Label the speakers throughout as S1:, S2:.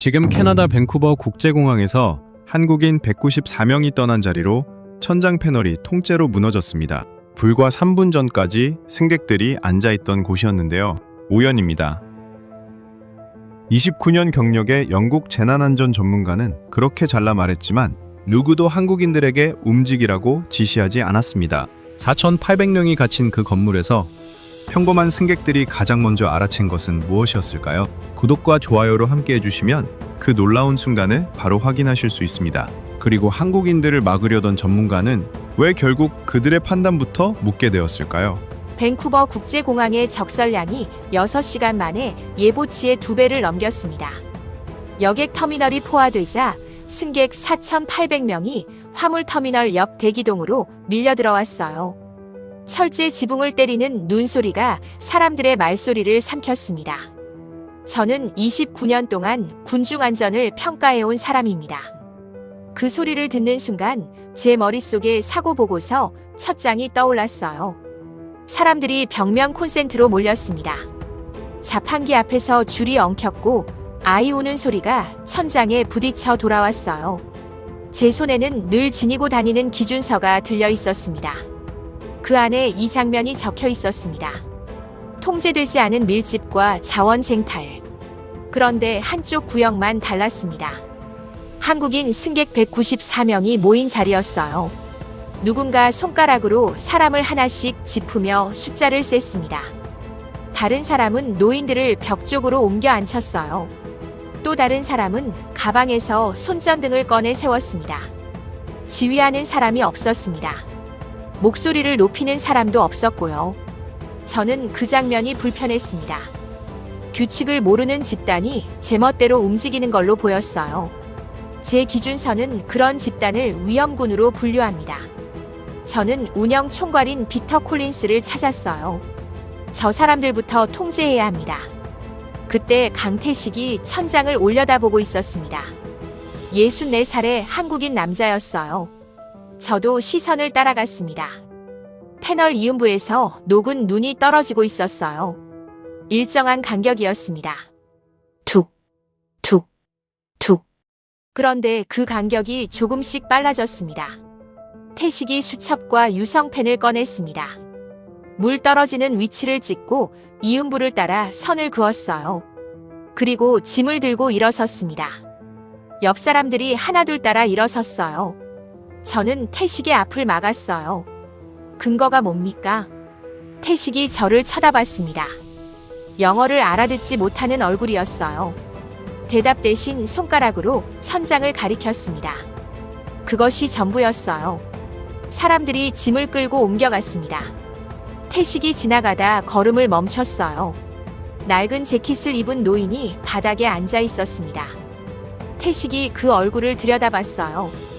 S1: 지금 캐나다 밴쿠버 국제공항에서 한국인 194명이 떠난 자리로 천장 패널이 통째로 무너졌습니다. 불과 3분 전까지 승객들이 앉아있던 곳이었는데요. 우연입니다. 29년 경력의 영국 재난안전 전문가는 그렇게 잘라 말했지만 누구도 한국인들에게 움직이라고 지시하지 않았습니다. 4,800명이 갇힌 그 건물에서 평범한 승객들이 가장 먼저 알아챈 것은 무엇이었을까요? 구독과 좋아요로 함께 해주시면 그 놀라운 순간을 바로 확인하실 수 있습니다. 그리고 한국인들을 막으려던 전문가는 왜 결국 그들의 판단부터 묻게 되었을까요?
S2: 밴쿠버 국제공항의 적설량이 6시간 만에 예보치의 2배를 넘겼습니다. 여객 터미널이 포화되자 승객 4,800명이 화물터미널 옆 대기동으로 밀려들어왔어요. 철제 지붕을 때리는 눈소리가 사람들의 말소리를 삼켰습니다. 저는 29년 동안 군중 안전을 평가해온 사람입니다. 그 소리를 듣는 순간 제 머릿속에 사고 보고서 첫 장이 떠올랐어요. 사람들이 벽면 콘센트로 몰렸습니다. 자판기 앞에서 줄이 엉켰고 아이 우는 소리가 천장에 부딪혀 돌아왔어요. 제 손에는 늘 지니고 다니는 기준서가 들려 있었습니다. 그 안에 이 장면이 적혀 있었습니다. 통제되지 않은 밀집과 자원 쟁탈. 그런데 한쪽 구역만 달랐습니다. 한국인 승객 194명이 모인 자리였어요. 누군가 손가락으로 사람을 하나씩 짚으며 숫자를 셌습니다. 다른 사람은 노인들을 벽 쪽으로 옮겨 앉혔어요. 또 다른 사람은 가방에서 손전등을 꺼내 세웠습니다. 지휘하는 사람이 없었습니다. 목소리를 높이는 사람도 없었고요. 저는 그 장면이 불편했습니다. 규칙을 모르는 집단이 제멋대로 움직이는 걸로 보였어요. 제 기준서는 그런 집단을 위험군으로 분류합니다. 저는 운영 총괄인 피터 콜린스를 찾았어요. 저 사람들부터 통제해야 합니다. 그때 강태식이 천장을 올려다보고 있었습니다. 64살의 한국인 남자였어요. 저도 시선을 따라갔습니다. 패널 이음부에서 녹은 눈이 떨어지고 있었어요. 일정한 간격이었습니다. 툭, 툭, 툭. 그런데 그 간격이 조금씩 빨라졌습니다. 태식이 수첩과 유성펜을 꺼냈습니다. 물 떨어지는 위치를 찍고 이음부를 따라 선을 그었어요. 그리고 짐을 들고 일어섰습니다. 옆 사람들이 하나둘 따라 일어섰어요. 저는 태식의 앞을 막았어요. 근거가 뭡니까? 태식이 저를 쳐다봤습니다. 영어를 알아듣지 못하는 얼굴이었어요. 대답 대신 손가락으로 천장을 가리켰습니다. 그것이 전부였어요. 사람들이 짐을 끌고 옮겨갔습니다. 태식이 지나가다 걸음을 멈췄어요. 낡은 재킷을 입은 노인이 바닥에 앉아 있었습니다. 태식이 그 얼굴을 들여다봤어요.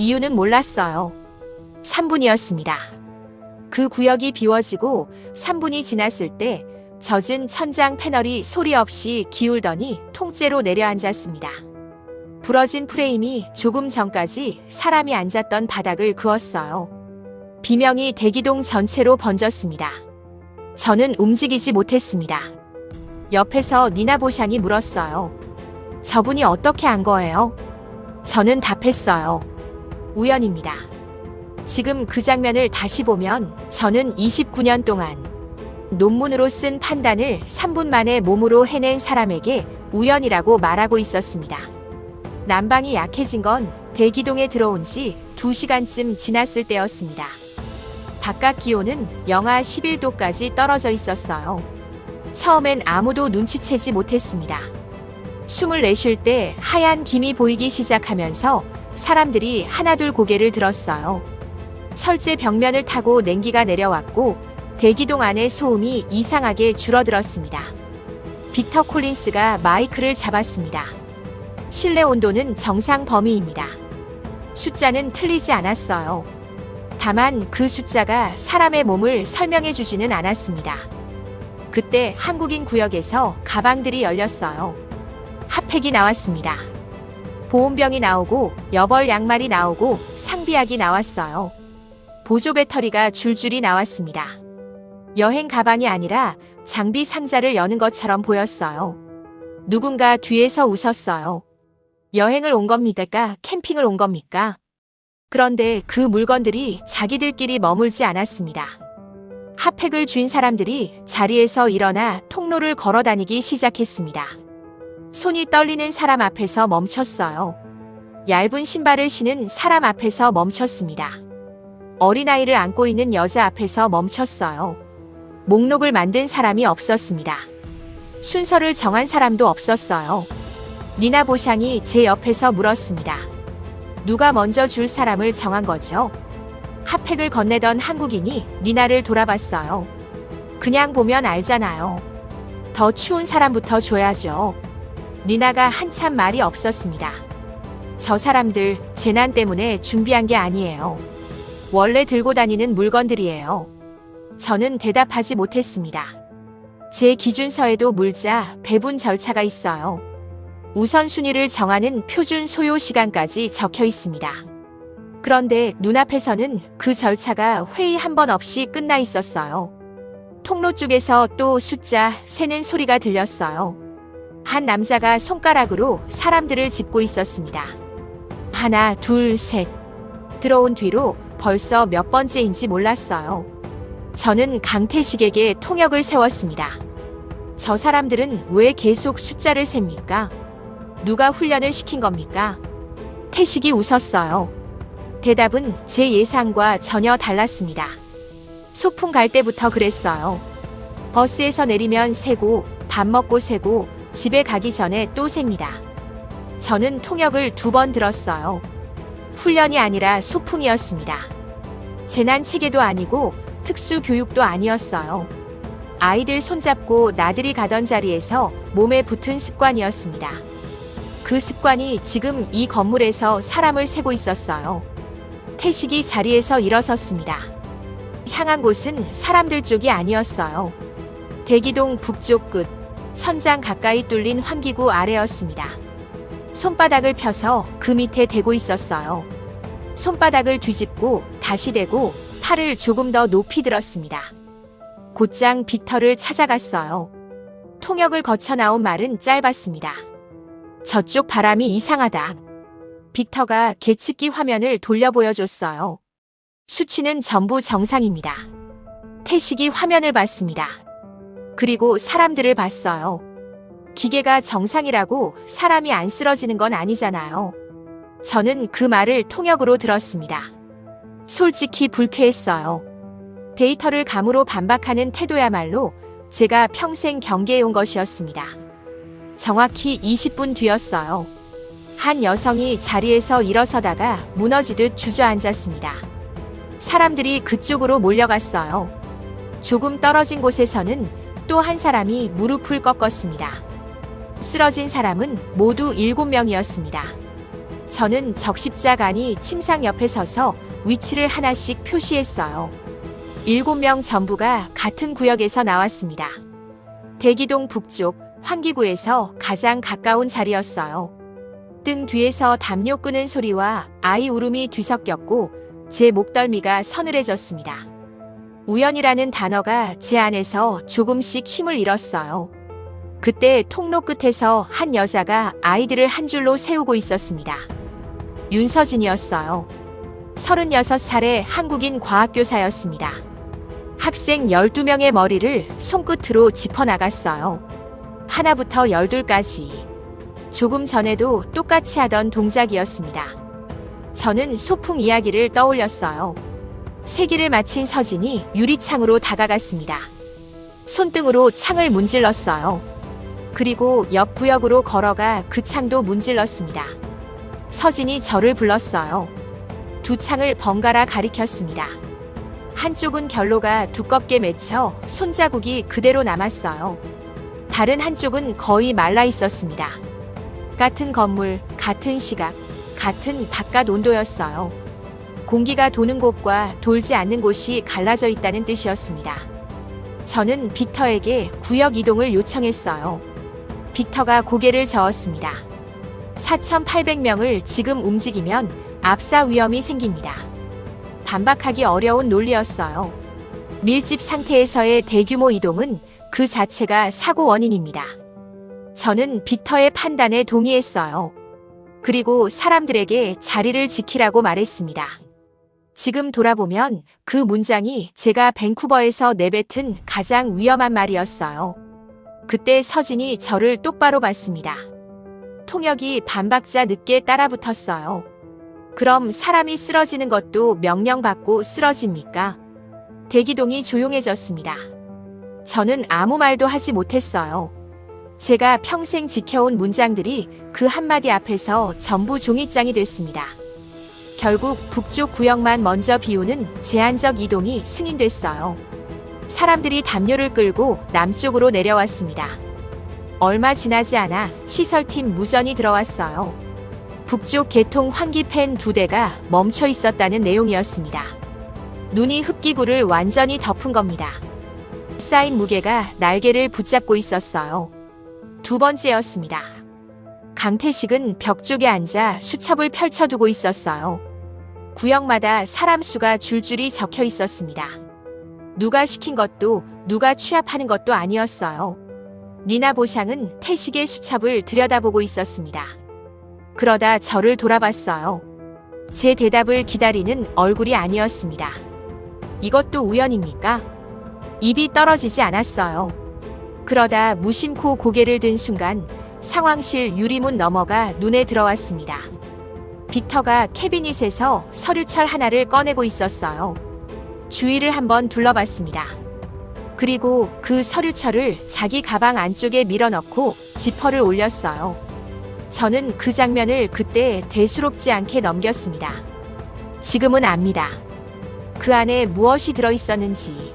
S2: 이유는 몰랐어요. 3분이었습니다. 그 구역이 비워지고 3분이 지났을 때 젖은 천장 패널이 소리 없이 기울더니 통째로 내려앉았습니다. 부러진 프레임이 조금 전까지 사람이 앉았던 바닥을 그었어요. 비명이 대기동 전체로 번졌습니다. 저는 움직이지 못했습니다. 옆에서 니나 보샹이 물었어요. 저분이 어떻게 한 거예요? 저는 답했어요. 우연입니다. 지금 그 장면을 다시 보면 저는 29년 동안 논문으로 쓴 판단을 3분 만에 몸으로 해낸 사람에게 우연이라고 말하고 있었습니다. 난방이 약해진 건 대기동에 들어온 지 2시간쯤 지났을 때였습니다. 바깥 기온은 영하 11도까지 떨어져 있었어요. 처음엔 아무도 눈치채지 못했습니다. 숨을 내쉴 때 하얀 김이 보이기 시작하면서 사람들이 하나둘 고개를 들었어요. 철제 벽면을 타고 냉기가 내려왔고 대기동 안의 소음이 이상하게 줄어들었습니다. 빅터 콜린스가 마이크를 잡았습니다. 실내 온도는 정상 범위입니다. 숫자는 틀리지 않았어요. 다만 그 숫자가 사람의 몸을 설명해 주지는 않았습니다. 그때 한국인 구역에서 가방들이 열렸어요. 핫팩이 나왔습니다. 보온병이 나오고 여벌 양말이 나오고 상비약이 나왔어요. 보조 배터리가 줄줄이 나왔습니다. 여행 가방이 아니라 장비 상자를 여는 것처럼 보였어요. 누군가 뒤에서 웃었어요. 여행을 온 겁니까? 캠핑을 온 겁니까? 그런데 그 물건들이 자기들끼리 머물지 않았습니다. 핫팩을 쥔 사람들이 자리에서 일어나 통로를 걸어 다니기 시작했습니다. 손이 떨리는 사람 앞에서 멈췄어요. 얇은 신발을 신은 사람 앞에서 멈췄습니다. 어린아이를 안고 있는 여자 앞에서 멈췄어요. 목록을 만든 사람이 없었습니다. 순서를 정한 사람도 없었어요. 니나 보샹이 제 옆에서 물었습니다. 누가 먼저 줄 사람을 정한 거죠? 핫팩을 건네던 한국인이 니나를 돌아봤어요. 그냥 보면 알잖아요. 더 추운 사람부터 줘야죠. 니나가 한참 말이 없었습니다. 저 사람들 재난 때문에 준비한 게 아니에요. 원래 들고 다니는 물건들이에요. 저는 대답하지 못했습니다. 제 기준서에도 물자 배분 절차가 있어요. 우선순위를 정하는 표준 소요 시간까지 적혀 있습니다. 그런데 눈앞에서는 그 절차가 회의 한 번 없이 끝나 있었어요. 통로 쪽에서 또 숫자 세는 소리가 들렸어요. 한 남자가 손가락으로 사람들을 짚고 있었습니다. 하나, 둘, 셋. 들어온 뒤로 벌써 몇 번째인지 몰랐어요. 저는 강태식에게 통역을 세웠습니다. 저 사람들은 왜 계속 숫자를 셉니까? 누가 훈련을 시킨 겁니까? 태식이 웃었어요. 대답은 제 예상과 전혀 달랐습니다. 소풍 갈 때부터 그랬어요. 버스에서 내리면 세고 밥 먹고 세고 집에 가기 전에 또 셉니다. 저는 통역을 2번 들었어요. 훈련이 아니라 소풍이었습니다. 재난 체계도 아니고 특수 교육도 아니었어요. 아이들 손잡고 나들이 가던 자리에서 몸에 붙은 습관이었습니다. 그 습관이 지금 이 건물에서 사람을 세고 있었어요. 태식이 자리에서 일어섰습니다. 향한 곳은 사람들 쪽이 아니었어요. 대기동 북쪽 끝, 천장 가까이 뚫린 환기구 아래였습니다. 손바닥을 펴서 그 밑에 대고 있었어요. 손바닥을 뒤집고 다시 대고 팔을 조금 더 높이 들었습니다. 곧장 빅터를 찾아갔어요. 통역을 거쳐 나온 말은 짧았습니다. 저쪽 바람이 이상하다. 빅터가 계측기 화면을 돌려 보여줬어요. 수치는 전부 정상입니다. 태식이 화면을 봤습니다. 그리고 사람들을 봤어요. 기계가 정상이라고 사람이 안 쓰러지는 건 아니잖아요. 저는 그 말을 통역으로 들었습니다. 솔직히 불쾌했어요. 데이터를 감으로 반박하는 태도야말로 제가 평생 경계해온 것이었습니다. 정확히 20분 뒤였어요. 한 여성이 자리에서 일어서다가 무너지듯 주저앉았습니다. 사람들이 그쪽으로 몰려갔어요. 조금 떨어진 곳에서는 또 한 사람이 무릎을 꺾었습니다. 쓰러진 사람은 모두 7명이었습니다. 저는 적십자간이 침상 옆에 서서 위치를 하나씩 표시했어요. 7명 전부가 같은 구역에서 나왔습니다. 대기동 북쪽 환기구에서 가장 가까운 자리였어요. 등 뒤에서 담요 끄는 소리와 아이 울음이 뒤섞였고 제 목덜미가 서늘해졌습니다. 우연이라는 단어가 제 안에서 조금씩 힘을 잃었어요. 그때 통로 끝에서 한 여자가 아이들을 한 줄로 세우고 있었습니다. 윤서진이었어요. 36살의 한국인 과학교사였습니다. 학생 12명의 머리를 손끝으로 짚어나갔어요. 하나부터 12까지. 조금 전에도 똑같이 하던 동작이었습니다. 저는 소풍 이야기를 떠올렸어요. 세기를 마친 서진이 유리창으로 다가갔습니다. 손등으로 창을 문질렀어요. 그리고 옆 구역으로 걸어가 그 창도 문질렀습니다. 서진이 저를 불렀어요. 두 창을 번갈아 가리켰습니다. 한쪽은 결로가 두껍게 맺혀 손자국이 그대로 남았어요. 다른 한쪽은 거의 말라 있었습니다. 같은 건물, 같은 시각, 같은 바깥 온도였어요. 공기가 도는 곳과 돌지 않는 곳이 갈라져 있다는 뜻이었습니다. 저는 빅터에게 구역 이동을 요청했어요. 빅터가 고개를 저었습니다. 4,800명을 지금 움직이면 압사 위험이 생깁니다. 반박하기 어려운 논리였어요. 밀집 상태에서의 대규모 이동은 그 자체가 사고 원인입니다. 저는 빅터의 판단에 동의했어요. 그리고 사람들에게 자리를 지키라고 말했습니다. 지금 돌아보면 그 문장이 제가 밴쿠버에서 내뱉은 가장 위험한 말이었어요. 그때 서진이 저를 똑바로 봤습니다. 통역이 반박자 늦게 따라붙었어요. 그럼 사람이 쓰러지는 것도 명령받고 쓰러집니까? 대기동이 조용해졌습니다. 저는 아무 말도 하지 못했어요. 제가 평생 지켜온 문장들이 그 한마디 앞에서 전부 종이장이 됐습니다. 결국 북쪽 구역만 먼저 비우는 제한적 이동이 승인됐어요. 사람들이 담요를 끌고 남쪽으로 내려왔습니다. 얼마 지나지 않아 시설팀 무전이 들어왔어요. 북쪽 개통 환기팬 2대가 멈춰 있었다는 내용이었습니다. 눈이 흡기구를 완전히 덮은 겁니다. 쌓인 무게가 날개를 붙잡고 있었어요. 두 번째였습니다. 강태식은 벽 쪽에 앉아 수첩을 펼쳐두고 있었어요. 구역마다 사람 수가 줄줄이 적혀 있었습니다. 누가 시킨 것도 누가 취합하는 것도 아니었어요. 니나 보샹은 태식의 수첩을 들여다보고 있었습니다. 그러다 저를 돌아봤어요. 제 대답을 기다리는 얼굴이 아니었습니다. 이것도 우연입니까? 입이 떨어지지 않았어요. 그러다 무심코 고개를 든 순간 상황실 유리문 너머가 눈에 들어왔습니다. 빅터가 캐비닛에서 서류철 하나를 꺼내고 있었어요. 주위를 한번 둘러봤습니다. 그리고 그 서류철을 자기 가방 안쪽에 밀어넣고 지퍼를 올렸어요. 저는 그 장면을 그때 대수롭지 않게 넘겼습니다. 지금은 압니다. 그 안에 무엇이 들어있었는지.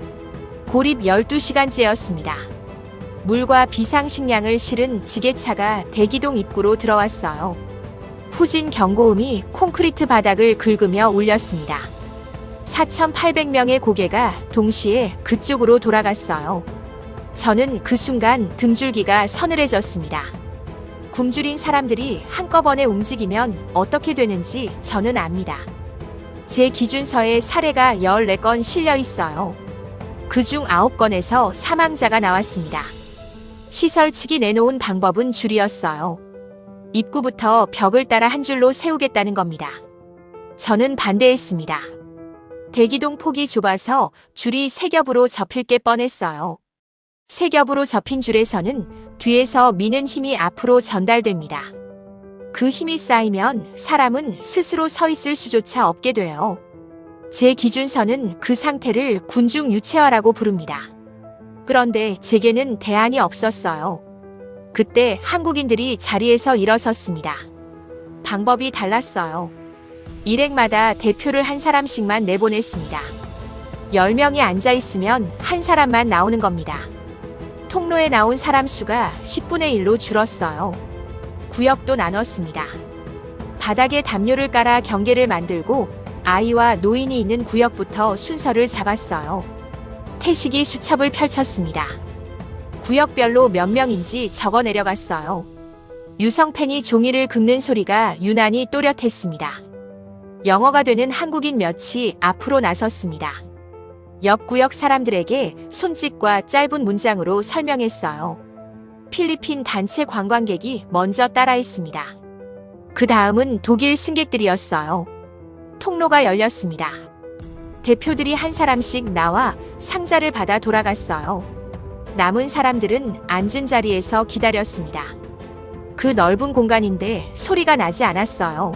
S2: 고립 12시간째였습니다. 물과 비상식량을 실은 지게차가 대기동 입구로 들어왔어요. 후진 경고음이 콘크리트 바닥을 긁으며 울렸습니다. 4,800명의 고개가 동시에 그쪽으로 돌아갔어요. 저는 그 순간 등줄기가 서늘해졌습니다. 굶주린 사람들이 한꺼번에 움직이면 어떻게 되는지 저는 압니다. 제 기준서에 사례가 14건 실려 있어요. 그중 9건에서 사망자가 나왔습니다. 시설 측이 내놓은 방법은 줄이었어요. 입구부터 벽을 따라 한 줄로 세우겠다는 겁니다. 저는 반대했습니다. 대기동 폭이 좁아서 줄이 세 겹으로 접힐 게 뻔했어요. 세 겹으로 접힌 줄에서는 뒤에서 미는 힘이 앞으로 전달됩니다. 그 힘이 쌓이면 사람은 스스로 서 있을 수조차 없게 돼요. 제 기준서는 그 상태를 군중 유체화라고 부릅니다. 그런데 제게는 대안이 없었어요. 그때 한국인들이 자리에서 일어섰습니다. 방법이 달랐어요. 일행마다 대표를 한 사람씩만 내보냈습니다. 10명이 앉아있으면 한 사람만 나오는 겁니다. 통로에 나온 사람 수가 10분의 1로 줄었어요. 구역도 나눴습니다. 바닥에 담요를 깔아 경계를 만들고 아이와 노인이 있는 구역부터 순서를 잡았어요. 태식이 수첩을 펼쳤습니다. 구역별로 몇 명인지 적어 내려갔어요. 유성펜이 종이를 긁는 소리가 유난히 또렷했습니다. 영어가 되는 한국인 몇이 앞으로 나섰습니다. 옆 구역 사람들에게 손짓과 짧은 문장으로 설명했어요. 필리핀 단체 관광객이 먼저 따라했습니다. 그 다음은 독일 승객들이었어요. 통로가 열렸습니다. 대표들이 한 사람씩 나와 상자를 받아 돌아갔어요. 남은 사람들은 앉은 자리에서 기다렸습니다. 그 넓은 공간인데 소리가 나지 않았어요.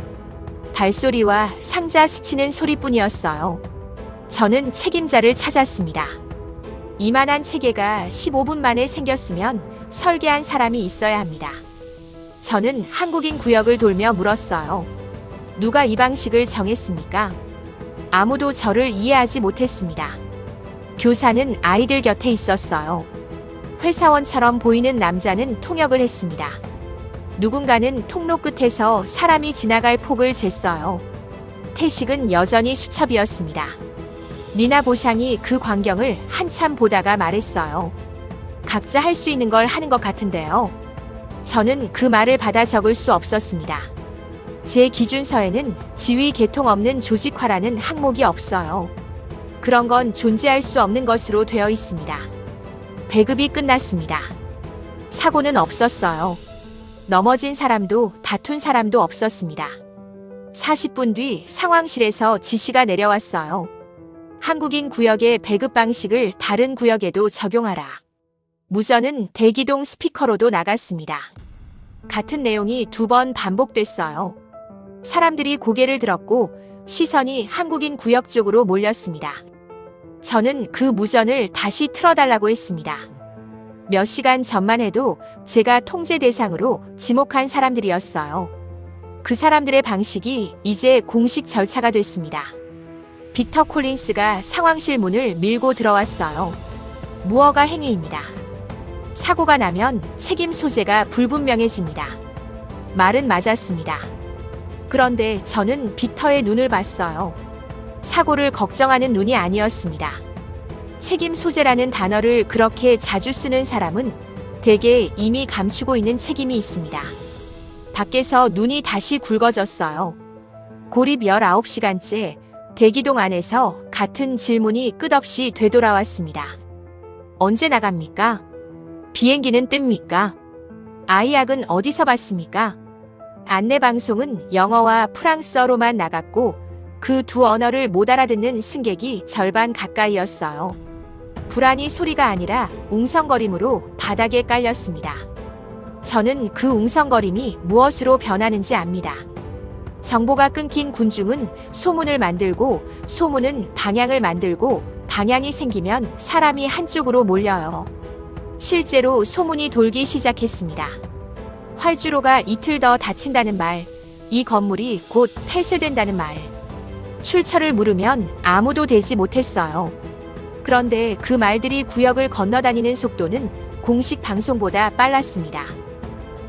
S2: 발소리와 상자 스치는 소리뿐이었어요. 저는 책임자를 찾았습니다. 이만한 체계가 15분 만에 생겼으면 설계한 사람이 있어야 합니다. 저는 한국인 구역을 돌며 물었어요. 누가 이 방식을 정했습니까? 아무도 저를 이해하지 못했습니다. 교사는 아이들 곁에 있었어요. 회사원처럼 보이는 남자는 통역을 했습니다. 누군가는 통로 끝에서 사람이 지나갈 폭을 쟀어요. 태식은 여전히 수첩이었습니다. 니나 보샹이 그 광경을 한참 보다가 말했어요. 각자 할 수 있는 걸 하는 것 같은데요. 저는 그 말을 받아 적을 수 없었습니다. 제 기준서에는 지위 계통 없는 조직화라는 항목이 없어요. 그런 건 존재할 수 없는 것으로 되어 있습니다. 배급이 끝났습니다. 사고는 없었어요. 넘어진 사람도 다툰 사람도 없었습니다. 40분 뒤 상황실에서 지시가 내려왔어요. 한국인 구역의 배급 방식을 다른 구역에도 적용하라. 무전은 대기동 스피커로도 나갔습니다. 같은 내용이 2번 반복됐어요. 사람들이 고개를 들었고 시선이 한국인 구역 쪽으로 몰렸습니다. 저는 그 무전을 다시 틀어달라고 했습니다. 몇 시간 전만 해도 제가 통제 대상으로 지목한 사람들이었어요. 그 사람들의 방식이 이제 공식 절차가 됐습니다. 빅터 콜린스가 상황실 문을 밀고 들어왔어요. 무허가 행위입니다. 사고가 나면 책임 소재가 불분명해집니다. 말은 맞았습니다. 그런데 저는 빅터의 눈을 봤어요. 사고를 걱정하는 눈이 아니었습니다. 책임 소재라는 단어를 그렇게 자주 쓰는 사람은 대개 이미 감추고 있는 책임이 있습니다. 밖에서 눈이 다시 굵어졌어요. 고립 19시간째 대기동 안에서 같은 질문이 끝없이 되돌아왔습니다. 언제 나갑니까? 비행기는 뜹니까? 아이약은 어디서 받습니까? 안내방송은 영어와 프랑스어로만 나갔고 그 두 언어를 못 알아듣는 승객이 절반 가까이였어요. 불안이 소리가 아니라 웅성거림으로 바닥에 깔렸습니다. 저는 그 웅성거림이 무엇으로 변하는지 압니다. 정보가 끊긴 군중은 소문을 만들고 소문은 방향을 만들고 방향이 생기면 사람이 한쪽으로 몰려요. 실제로 소문이 돌기 시작했습니다. 활주로가 이틀 더 닫힌다는 말, 이 건물이 곧 폐쇄된다는 말. 출처를 물으면 아무도 대지 못했어요. 그런데 그 말들이 구역을 건너다니는 속도는 공식 방송보다 빨랐습니다.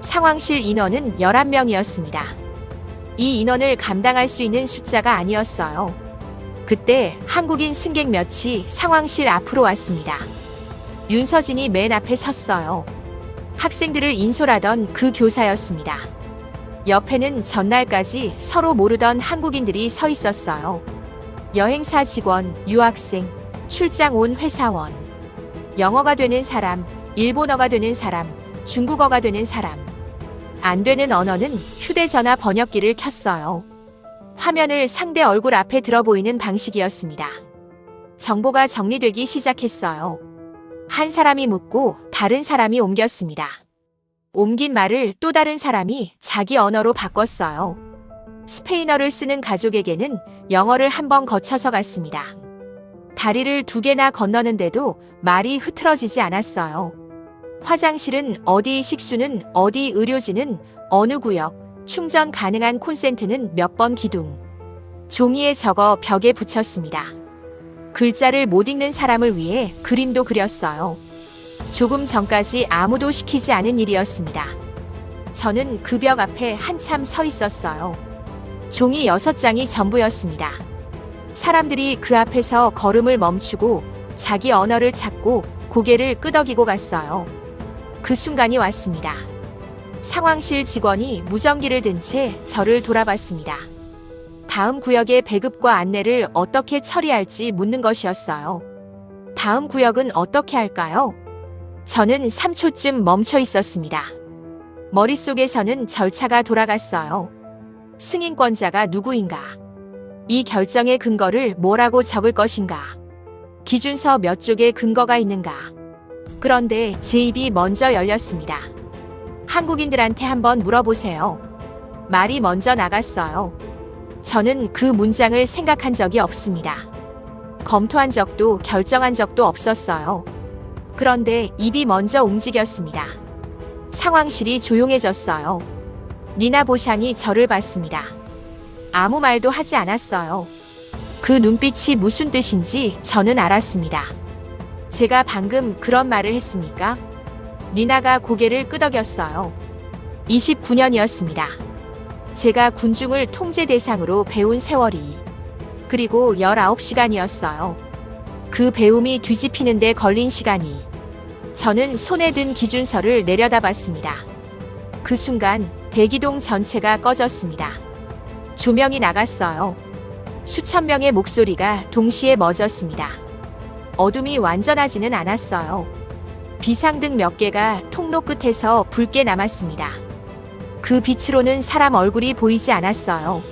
S2: 상황실 인원은 11명이었습니다. 이 인원을 감당할 수 있는 숫자가 아니었어요. 그때 한국인 승객 몇이 상황실 앞으로 왔습니다. 윤서진이 맨 앞에 섰어요. 학생들을 인솔하던 그 교사였습니다. 옆에는 전날까지 서로 모르던 한국인들이 서 있었어요. 여행사 직원, 유학생, 출장 온 회사원. 영어가 되는 사람, 일본어가 되는 사람, 중국어가 되는 사람. 안 되는 언어는 휴대전화 번역기를 켰어요. 화면을 상대 얼굴 앞에 들어 보이는 방식이었습니다. 정보가 정리되기 시작했어요. 한 사람이 묻고 다른 사람이 옮겼습니다. 옮긴 말을 또 다른 사람이 자기 언어로 바꿨어요. 스페인어를 쓰는 가족에게는 영어를 한번 거쳐서 갔습니다. 다리를 2개나 건너는데도 말이 흐트러지지 않았어요. 화장실은 어디, 식수는 어디, 의료진은 어느 구역, 충전 가능한 콘센트는 몇 번 기둥. 종이에 적어 벽에 붙였습니다. 글자를 못 읽는 사람을 위해 그림도 그렸어요. 조금 전까지 아무도 시키지 않은 일이었습니다. 저는 그 벽 앞에 한참 서 있었어요. 종이 6장이 전부였습니다. 사람들이 그 앞에서 걸음을 멈추고 자기 언어를 찾고 고개를 끄덕이고 갔어요. 그 순간이 왔습니다. 상황실 직원이 무전기를 든 채 저를 돌아봤습니다. 다음 구역의 배급과 안내를 어떻게 처리할지 묻는 것이었어요. 다음 구역은 어떻게 할까요? 저는 3초쯤 멈춰 있었습니다. 머릿속에서는 절차가 돌아갔어요. 승인권자가 누구인가? 이 결정의 근거를 뭐라고 적을 것인가? 기준서 몇 쪽에 근거가 있는가? 그런데 제 입이 먼저 열렸습니다. 한국인들한테 한번 물어보세요. 말이 먼저 나갔어요. 저는 그 문장을 생각한 적이 없습니다. 검토한 적도 결정한 적도 없었어요. 그런데 입이 먼저 움직였습니다. 상황실이 조용해졌어요. 니나 보샹이 저를 봤습니다. 아무 말도 하지 않았어요. 그 눈빛이 무슨 뜻인지 저는 알았습니다. 제가 방금 그런 말을 했습니까? 니나가 고개를 끄덕였어요. 29년이었습니다. 제가 군중을 통제 대상으로 배운 세월이. 그리고 19시간이었어요. 그 배움이 뒤집히는데 걸린 시간이. 저는 손에 든 기준서를 내려다봤습니다. 그 순간 대기동 전체가 꺼졌습니다. 조명이 나갔어요. 수천 명의 목소리가 동시에 멎었습니다. 어둠이 완전하지는 않았어요. 비상등 몇 개가 통로 끝에서 붉게 남았습니다. 그 빛으로는 사람 얼굴이 보이지 않았어요.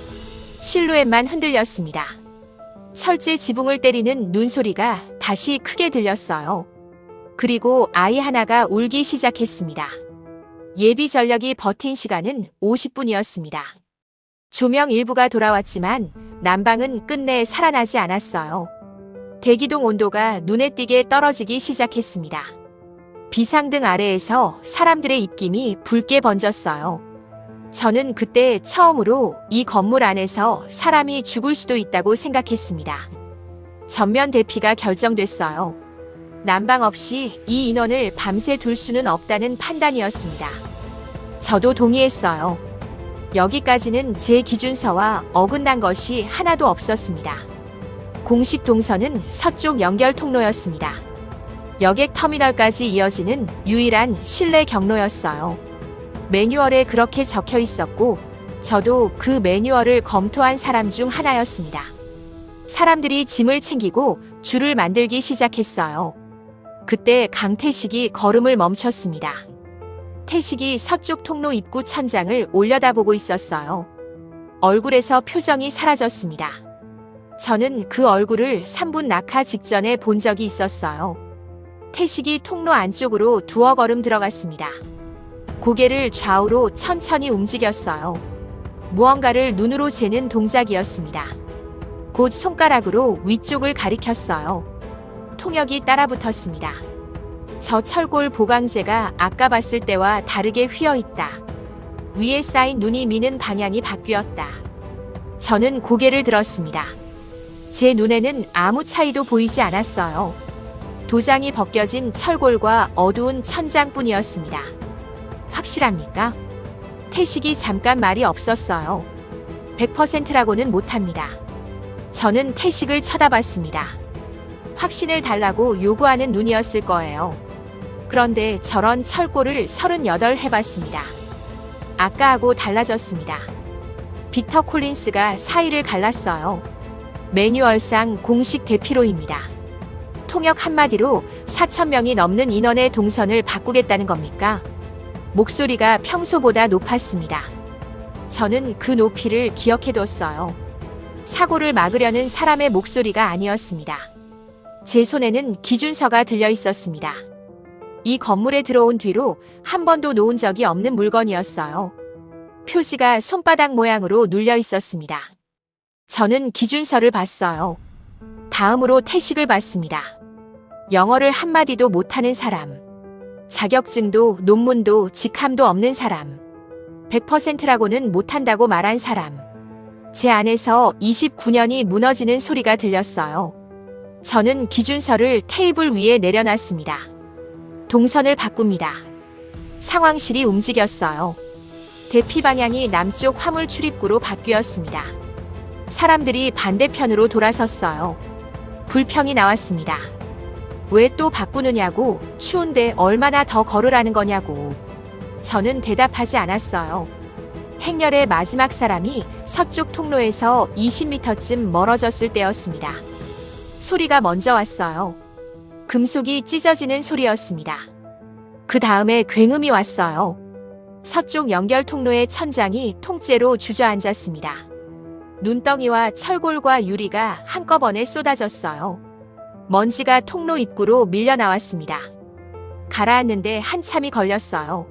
S2: 실루엣만 흔들렸습니다. 철제 지붕을 때리는 눈소리가 다시 크게 들렸어요. 그리고 아이 하나가 울기 시작했습니다. 예비 전력이 버틴 시간은 50분이었습니다. 조명 일부가 돌아왔지만 난방은 끝내 살아나지 않았어요. 대기동 온도가 눈에 띄게 떨어지기 시작했습니다. 비상등 아래에서 사람들의 입김이 붉게 번졌어요. 저는 그때 처음으로 이 건물 안에서 사람이 죽을 수도 있다고 생각했습니다. 전면 대피가 결정됐어요. 난방 없이 이 인원을 밤새 둘 수는 없다는 판단이었습니다. 저도 동의했어요. 여기까지는 제 기준서와 어긋난 것이 하나도 없었습니다. 공식 동선은 서쪽 연결 통로였습니다. 여객 터미널까지 이어지는 유일한 실내 경로였어요. 매뉴얼에 그렇게 적혀 있었고 저도 그 매뉴얼을 검토한 사람 중 하나였습니다. 사람들이 짐을 챙기고 줄을 만들기 시작했어요. 그때 강태식이 걸음을 멈췄습니다. 태식이 서쪽 통로 입구 천장을 올려다보고 있었어요. 얼굴에서 표정이 사라졌습니다. 저는 그 얼굴을 3분 낙하 직전에 본 적이 있었어요. 태식이 통로 안쪽으로 두어 걸음 들어갔습니다. 고개를 좌우로 천천히 움직였어요. 무언가를 눈으로 재는 동작이었습니다. 곧 손가락으로 위쪽을 가리켰어요. 통역이 따라붙었습니다. 저 철골 보강제가 아까 봤을 때와 다르게 휘어있다. 위에 쌓인 눈이 미는 방향이 바뀌었다. 저는 고개를 들었습니다. 제 눈에는 아무 차이도 보이지 않았어요. 도장이 벗겨진 철골과 어두운 천장뿐이었습니다. 확실합니까? 태식이 잠깐 말이 없었어요. 100%라고는 못합니다. 저는 태식을 쳐다봤습니다. 확신을 달라고 요구하는 눈이었을 거예요. 그런데 저런 철골을 38 해봤습니다. 아까하고 달라졌습니다. 빅터 콜린스가 사이를 갈랐어요. 매뉴얼상 공식 대피로입니다. 통역 한마디로 4,000명이 넘는 인원의 동선을 바꾸겠다는 겁니까? 목소리가 평소보다 높았습니다. 저는 그 높이를 기억해뒀어요. 사고를 막으려는 사람의 목소리가 아니었습니다. 제 손에는 기준서가 들려 있었습니다. 이 건물에 들어온 뒤로 한 번도 놓은 적이 없는 물건이었어요. 표지가 손바닥 모양으로 눌려 있었습니다. 저는 기준서를 봤어요. 다음으로 태식을 봤습니다. 영어를 한마디도 못하는 사람. 자격증도 논문도 직함도 없는 사람. 100%라고는 못한다고 말한 사람. 제 안에서 29년이 무너지는 소리가 들렸어요. 저는 기준서를 테이블 위에 내려놨습니다. 동선을 바꿉니다. 상황실이 움직였어요. 대피 방향이 남쪽 화물 출입구로 바뀌었습니다. 사람들이 반대편으로 돌아섰어요. 불평이 나왔습니다. 왜 또 바꾸느냐고, 추운데 얼마나 더 걸으라는 거냐고. 저는 대답하지 않았어요. 행렬의 마지막 사람이 서쪽 통로에서 20m쯤 멀어졌을 때였습니다. 소리가 먼저 왔어요. 금속이 찢어지는 소리였습니다. 그 다음에 굉음이 왔어요. 서쪽 연결 통로의 천장이 통째로 주저앉았습니다. 눈덩이와 철골과 유리가 한꺼번에 쏟아졌어요. 먼지가 통로 입구로 밀려 나왔습니다. 가라앉는데 한참이 걸렸어요.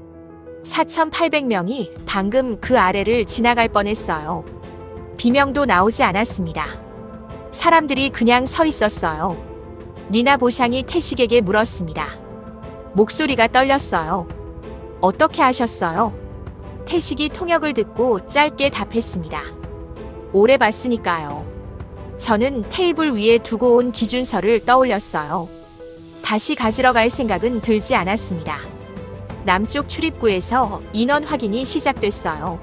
S2: 4,800명이 방금 그 아래를 지나갈 뻔했어요. 비명도 나오지 않았습니다. 사람들이 그냥 서 있었어요. 니나 보샹이 태식에게 물었습니다. 목소리가 떨렸어요. 어떻게 하셨어요? 태식이 통역을 듣고 짧게 답했습니다. 오래 봤으니까요. 저는 테이블 위에 두고 온 기준서를 떠올렸어요. 다시 가지러 갈 생각은 들지 않았습니다. 남쪽 출입구에서 인원 확인이 시작됐어요.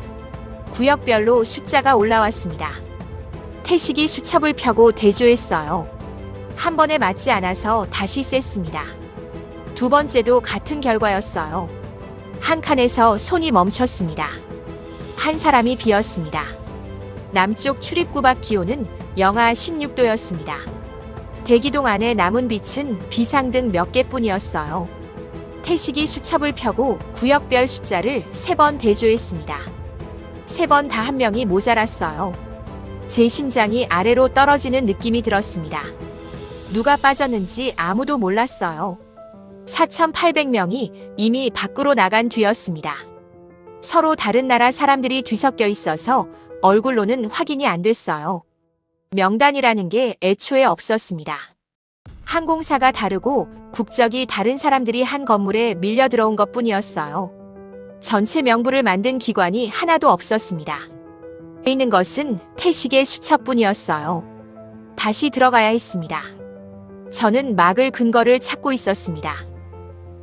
S2: 구역별로 숫자가 올라왔습니다. 태식이 수첩을 펴고 대조했어요. 한 번에 맞지 않아서 다시 셌습니다. 두 번째도 같은 결과였어요. 한 칸에서 손이 멈췄습니다. 한 사람이 비었습니다. 남쪽 출입구 밖 기온은 영하 16도였습니다. 대기동 안에 남은 빛은 비상등 몇 개뿐이었어요. 태식이 수첩을 펴고 구역별 숫자를 3번 대조했습니다. 3번 다 한 명이 모자랐어요. 제 심장이 아래로 떨어지는 느낌이 들었습니다. 누가 빠졌는지 아무도 몰랐어요. 4,800명이 이미 밖으로 나간 뒤였습니다. 서로 다른 나라 사람들이 뒤섞여 있어서 얼굴로는 확인이 안 됐어요. 명단이라는 게 애초에 없었습니다. 항공사가 다르고 국적이 다른 사람들이 한 건물에 밀려 들어온 것뿐이었어요. 전체 명부를 만든 기관이 하나도 없었습니다. 있는 것은 태식의 수첩뿐이었어요. 다시 들어가야 했습니다. 저는 막을 근거를 찾고 있었습니다.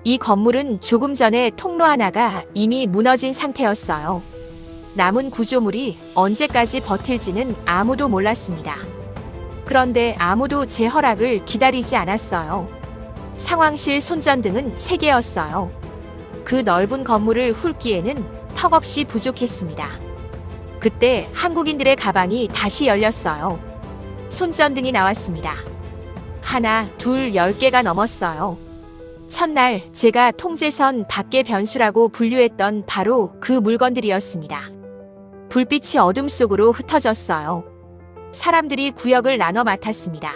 S2: 이 건물은 조금 전에 통로 하나가 이미 무너진 상태였어요. 남은 구조물이 언제까지 버틸지는 아무도 몰랐습니다. 그런데 아무도 제 허락을 기다리지 않았어요. 상황실 손전등은 3개였어요. 그 넓은 건물을 훑기에는 턱없이 부족했습니다. 그때 한국인들의 가방이 다시 열렸어요. 손전등이 나왔습니다. 하나, 둘, 10개가 넘었어요. 첫날 제가 통제선 밖의 변수라고 분류했던 바로 그 물건들이었습니다. 불빛이 어둠 속으로 흩어졌어요. 사람들이 구역을 나눠 맡았습니다.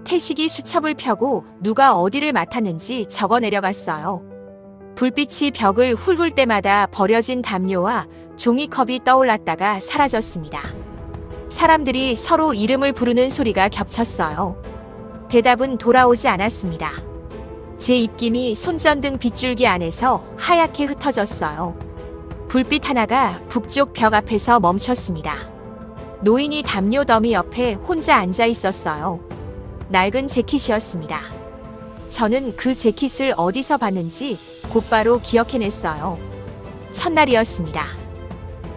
S2: 태식이 수첩을 펴고 누가 어디를 맡았는지 적어 내려갔어요. 불빛이 벽을 훑을 때마다 버려진 담요와 종이컵이 떠올랐다가 사라졌습니다. 사람들이 서로 이름을 부르는 소리가 겹쳤어요. 대답은 돌아오지 않았습니다. 제 입김이 손전등 빗줄기 안에서 하얗게 흩어졌어요. 불빛 하나가 북쪽 벽 앞에서 멈췄습니다. 노인이 담요 더미 옆에 혼자 앉아 있었어요. 낡은 재킷이었습니다. 저는 그 재킷을 어디서 봤는지 곧바로 기억해냈어요. 첫날이었습니다.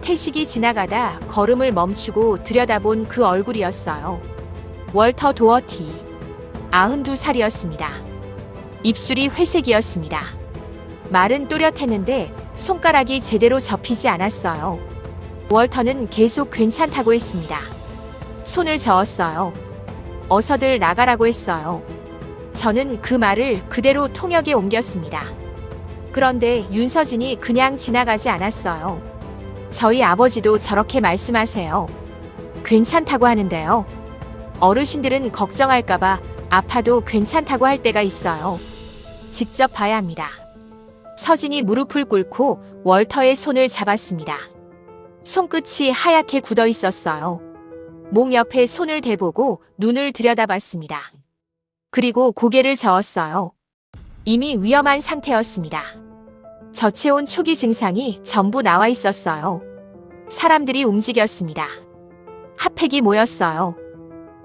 S2: 태식이 지나가다 걸음을 멈추고 들여다본 그 얼굴이었어요. 월터 도어티. 92살이었습니다. 입술이 회색이었습니다. 말은 또렷했는데 손가락이 제대로 접히지 않았어요. 월터는 계속 괜찮다고 했습니다. 손을 저었어요. 어서들 나가라고 했어요. 저는 그 말을 그대로 통역에 옮겼습니다. 그런데 윤서진이 그냥 지나가지 않았어요. 저희 아버지도 저렇게 말씀하세요. 괜찮다고 하는데요. 어르신들은 걱정할까봐 아파도 괜찮다고 할 때가 있어요. 직접 봐야 합니다. 서진이 무릎을 꿇고 월터의 손을 잡았습니다. 손끝이 하얗게 굳어 있었어요. 목 옆에 손을 대보고 눈을 들여다봤습니다. 그리고 고개를 저었어요. 이미 위험한 상태였습니다. 저체온 초기 증상이 전부 나와 있었어요. 사람들이 움직였습니다. 핫팩이 모였어요.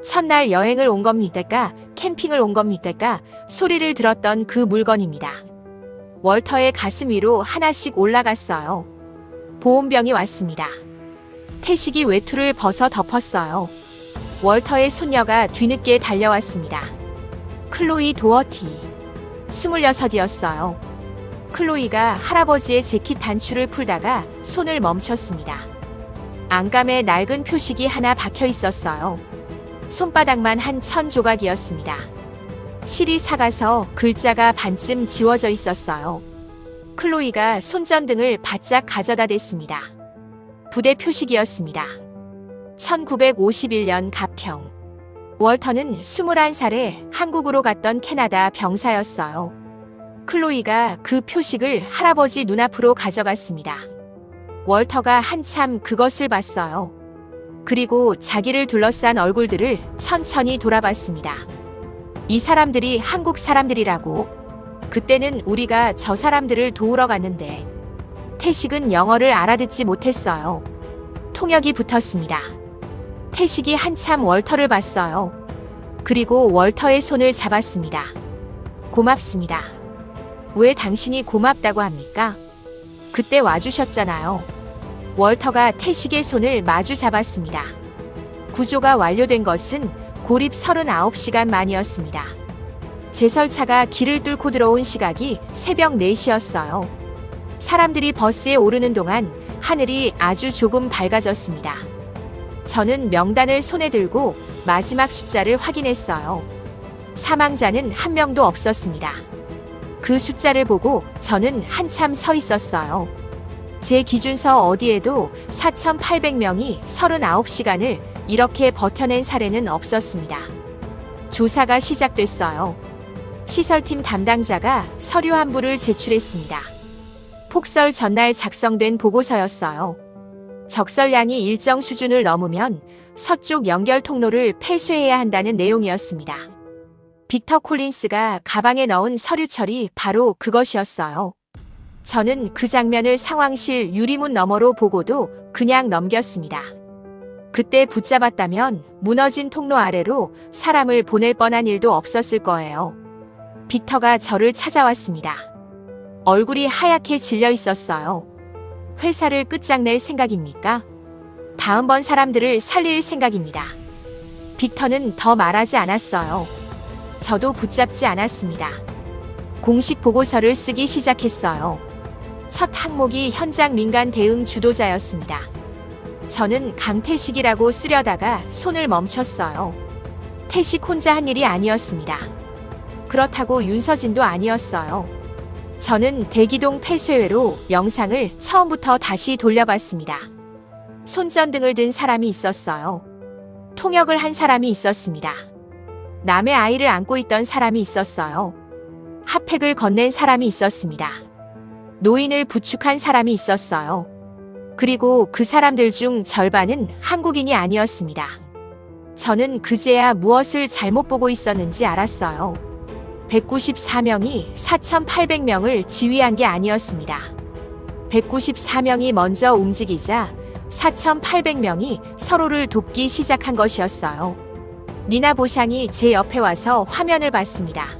S2: 첫날 여행을 온 겁니까? 캠핑을 온 겁니까? 소리를 들었던 그 물건입니다. 월터의 가슴 위로 하나씩 올라갔어요. 보온병이 왔습니다. 태식이 외투를 벗어 덮었어요. 월터의 손녀가 뒤늦게 달려왔습니다. 클로이 도어티. 26이었어요. 클로이가 할아버지의 재킷 단추를 풀다가 손을 멈췄습니다. 안감에 낡은 표식이 하나 박혀 있었어요. 손바닥만 한 1000조각이었습니다. 실이 삭아서 글자가 반쯤 지워져 있었어요. 클로이가 손전등을 바짝 가져다 댔습니다. 부대 표식이었습니다. 1951년 가평. 월터는 21살에 한국으로 갔던 캐나다 병사였어요. 클로이가 그 표식을 할아버지 눈앞으로 가져갔습니다. 월터가 한참 그것을 봤어요. 그리고 자기를 둘러싼 얼굴들을 천천히 돌아봤습니다. 이 사람들이 한국 사람들이라고. 그때는 우리가 저 사람들을 도우러 갔는데 태식은 영어를 알아듣지 못했어요. 통역이 붙었습니다. 태식이 한참 월터를 봤어요. 그리고 월터의 손을 잡았습니다. 고맙습니다. 왜 당신이 고맙다고 합니까? 그때 와주셨잖아요. 월터가 태식의 손을 마주 잡았습니다. 구조가 완료된 것은 고립 39시간 만이었습니다. 제설차가 길을 뚫고 들어온 시각이 새벽 4시였어요. 사람들이 버스에 오르는 동안 하늘이 아주 조금 밝아졌습니다. 저는 명단을 손에 들고 마지막 숫자를 확인했어요. 사망자는 한 명도 없었습니다. 그 숫자를 보고 저는 한참 서 있었어요. 제 기준서 어디에도 4,800명이 39시간을 이렇게 버텨낸 사례는 없었습니다. 조사가 시작됐어요. 시설팀 담당자가 서류 한 부를 제출했습니다. 폭설 전날 작성된 보고서였어요. 적설량이 일정 수준을 넘으면 서쪽 연결 통로를 폐쇄해야 한다는 내용이었습니다. 빅터 콜린스가 가방에 넣은 서류철이 바로 그것이었어요. 저는 그 장면을 상황실 유리문 너머로 보고도 그냥 넘겼습니다. 그때 붙잡았다면 무너진 통로 아래로 사람을 보낼 뻔한 일도 없었을 거예요. 빅터가 저를 찾아왔습니다. 얼굴이 하얗게 질려 있었어요. 회사를 끝장낼 생각입니까? 다음번 사람들을 살릴 생각입니다. 빅터는 더 말하지 않았어요. 저도 붙잡지 않았습니다. 공식 보고서를 쓰기 시작했어요. 첫 항목이 현장 민간 대응 주도자였습니다. 저는 강태식이라고 쓰려다가 손을 멈췄어요. 태식 혼자 한 일이 아니었습니다. 그렇다고 윤서진도 아니었어요. 저는 대기동 폐쇄회로 영상을 처음부터 다시 돌려봤습니다. 손전등을 든 사람이 있었어요. 통역을 한 사람이 있었습니다. 남의 아이를 안고 있던 사람이 있었어요. 핫팩을 건넨 사람이 있었습니다. 노인을 부축한 사람이 있었어요. 그리고 그 사람들 중 절반은 한국인이 아니었습니다. 저는 그제야 무엇을 잘못 보고 있었는지 알았어요. 194명이 4,800명을 지휘한 게 아니었습니다. 194명이 먼저 움직이자 4,800명이 서로를 돕기 시작한 것이었어요. 니나 보샹이 제 옆에 와서 화면을 봤습니다.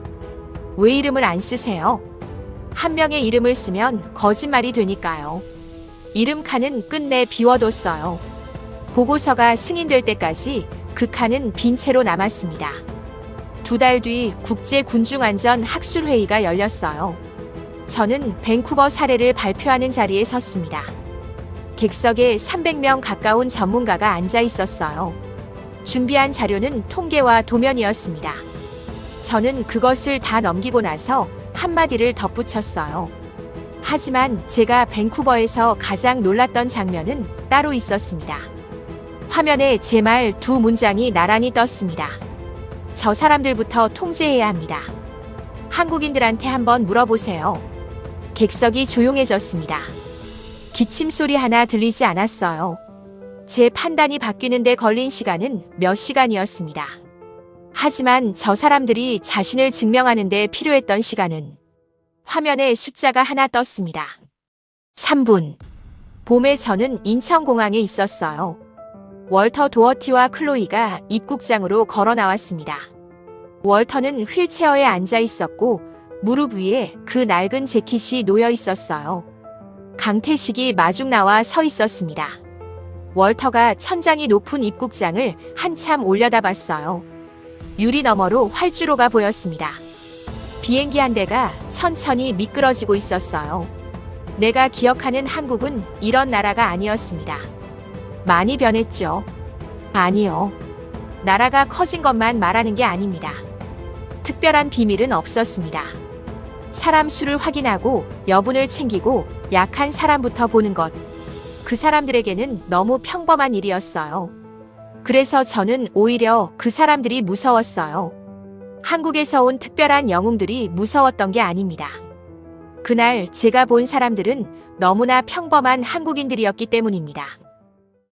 S2: 왜 이름을 안 쓰세요? 한 명의 이름을 쓰면 거짓말이 되니까요. 이름 칸은 끝내 비워뒀어요. 보고서가 승인될 때까지 그 칸은 빈 채로 남았습니다. 2달 뒤 국제군중안전학술회의가 열렸어요. 저는 밴쿠버 사례를 발표하는 자리에 섰습니다. 객석에 300명 가까운 전문가가 앉아 있었어요. 준비한 자료는 통계와 도면이었습니다. 저는 그것을 다 넘기고 나서 한마디를 덧붙였어요. 하지만 제가 밴쿠버에서 가장 놀랐던 장면은 따로 있었습니다. 화면에 제 말 2문장이 나란히 떴습니다. 저 사람들부터 통제해야 합니다. 한국인들한테 한번 물어보세요. 객석이 조용해졌습니다. 기침 소리 하나 들리지 않았어요. 제 판단이 바뀌는데 걸린 시간은 몇 시간이었습니다. 하지만 저 사람들이 자신을 증명하는 데 필요했던 시간은 화면에 숫자가 하나 떴습니다. 3분. 봄에 저는 인천공항에 있었어요. 월터 도어티와 클로이가 입국장으로 걸어 나왔습니다. 월터는 휠체어에 앉아 있었고 무릎 위에 그 낡은 재킷이 놓여 있었어요. 강태식이 마중 나와 서 있었습니다. 월터가 천장이 높은 입국장을 한참 올려다봤어요. 유리 너머로 활주로가 보였습니다. 비행기 한 대가 천천히 미끄러지고 있었어요. 내가 기억하는 한국은 이런 나라가 아니었습니다. 많이 변했죠. 아니요. 나라가 커진 것만 말하는 게 아닙니다. 특별한 비밀은 없었습니다. 사람 수를 확인하고 여분을 챙기고 약한 사람부터 보는 것. 그 사람들에게는 너무 평범한 일이었어요. 그래서 저는 오히려 그 사람들이 무서웠어요. 한국에서 온 특별한 영웅들이 무서웠던 게 아닙니다. 그날 제가 본 사람들은 너무나 평범한 한국인들이었기 때문입니다.